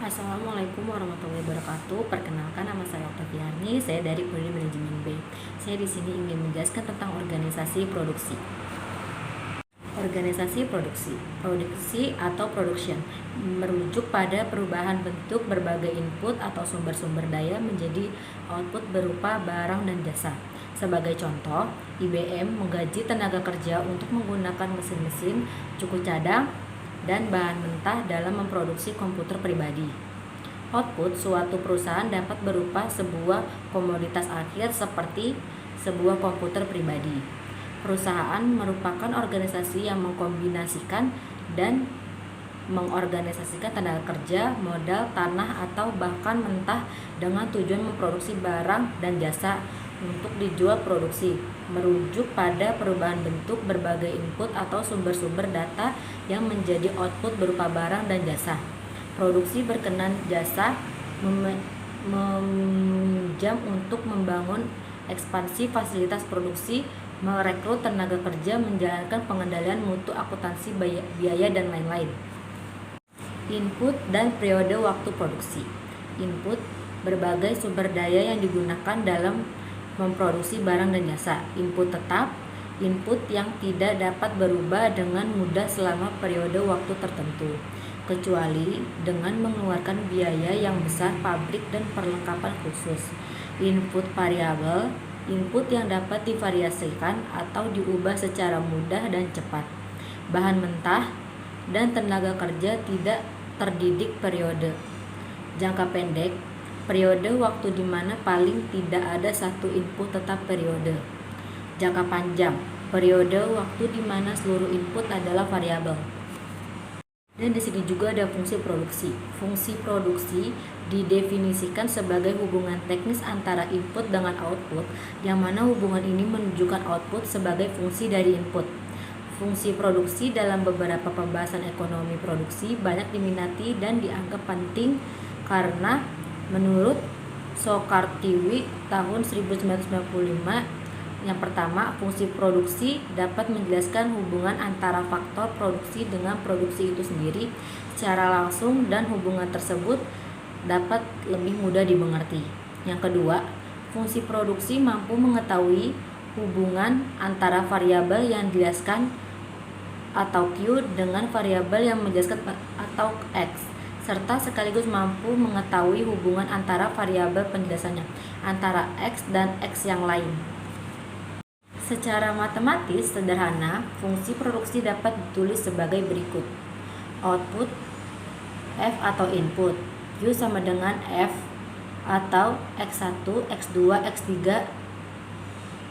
Assalamualaikum warahmatullahi wabarakatuh. Perkenalkan, nama saya Oktaviani. Saya dari Prodi Manajemen B. Saya di sini ingin menjelaskan tentang organisasi produksi. Organisasi produksi atau production merujuk pada perubahan bentuk berbagai input atau sumber-sumber daya menjadi output berupa barang dan jasa. Sebagai contoh, IBM menggaji tenaga kerja untuk menggunakan mesin-mesin, cuku cadang, dan bahan mentah dalam memproduksi komputer pribadi. Output suatu perusahaan dapat berupa sebuah komoditas akhir seperti sebuah komputer pribadi. Perusahaan merupakan organisasi yang mengkombinasikan dan mengorganisasikan tenaga kerja, modal, tanah, atau bahkan mentah dengan tujuan memproduksi barang dan jasa untuk dijual produksi, merujuk pada perubahan bentuk berbagai input atau sumber-sumber data yang menjadi output berupa barang dan jasa. Produksi berkenan jasa meminjam untuk membangun ekspansi fasilitas produksi, merekrut tenaga kerja, menjalankan pengendalian mutu, akuntansi, biaya, dan lain-lain. Input dan periode waktu produksi. Input, berbagai sumber daya yang digunakan dalam memproduksi barang dan jasa. Input tetap, input yang tidak dapat berubah dengan mudah selama periode waktu tertentu, kecuali dengan mengeluarkan biaya yang besar pabrik dan perlengkapan khusus. Input variabel, input yang dapat divariasikan atau diubah secara mudah dan cepat. Bahan mentah dan tenaga kerja tidak terdidik periode. Jangka pendek, periode waktu di mana paling tidak ada satu input tetap periode. Jangka panjang, periode waktu di mana seluruh input adalah variabel. Dan di sini juga ada fungsi produksi. Fungsi produksi didefinisikan sebagai hubungan teknis antara input dengan output, yang mana hubungan ini menunjukkan output sebagai fungsi dari input. Fungsi produksi dalam beberapa pembahasan ekonomi produksi banyak diminati dan dianggap penting karena menurut Soekartiwi tahun 1995, yang pertama, fungsi produksi dapat menjelaskan hubungan antara faktor produksi dengan produksi itu sendiri secara langsung, dan hubungan tersebut dapat lebih mudah dimengerti. Yang kedua, fungsi produksi mampu mengetahui hubungan antara variabel yang dijelaskan atau Q dengan variabel yang menjelaskan atau X, serta sekaligus mampu mengetahui hubungan antara variabel penjelasannya antara X dan X yang lain. Secara matematis sederhana, fungsi produksi dapat ditulis sebagai berikut. Output F atau input, Q sama dengan F atau X1, X2, X3,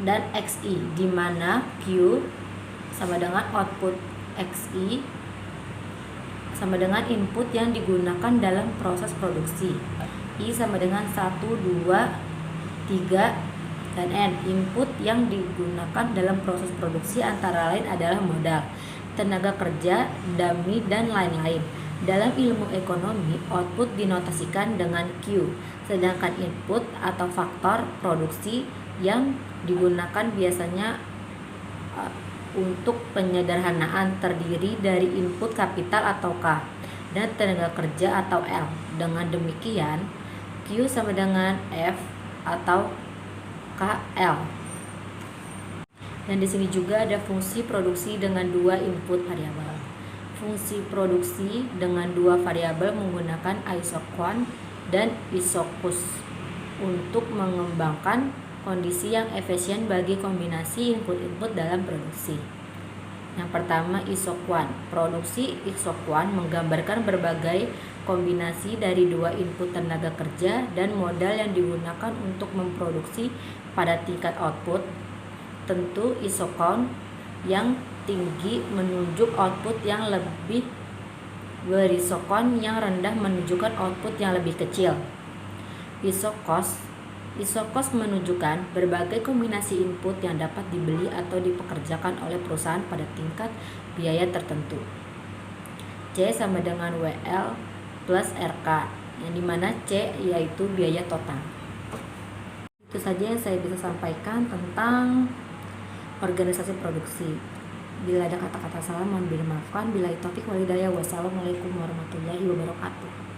dan XI, di mana Q sama dengan output, XI sama dengan input yang digunakan dalam proses produksi, I sama dengan 1, 2, 3, dan N. Input yang digunakan dalam proses produksi antara lain adalah modal, tenaga kerja, dummy, dan lain-lain. Dalam ilmu ekonomi, output dinotasikan dengan Q, sedangkan input atau faktor produksi yang digunakan biasanya untuk penyederhanaan terdiri dari input kapital atau K dan tenaga kerja atau L. Dengan demikian, Q sama dengan F atau KL. Dan di sini juga ada fungsi produksi dengan dua input variabel. Fungsi produksi dengan dua variabel menggunakan isoquant dan isoquant untuk mengembangkan kondisi yang efisien bagi kombinasi input-input dalam produksi. Yang pertama, isoquant. Produksi isoquant menggambarkan berbagai kombinasi dari dua input tenaga kerja dan modal yang digunakan untuk memproduksi pada tingkat output. Tentu isoquant yang tinggi menunjuk output yang lebih, berisoquant yang rendah menunjukkan output yang lebih kecil. Isocost menunjukkan berbagai kombinasi input yang dapat dibeli atau dipekerjakan oleh perusahaan pada tingkat biaya tertentu. C sama dengan WL plus RK, yang dimana C yaitu biaya total. Itu saja yang saya bisa sampaikan tentang organisasi produksi. Bila ada kata-kata salah mohon dimaafkan. Billahi taufik wal hidayah. Wassalamualaikum warahmatullahi wabarakatuh.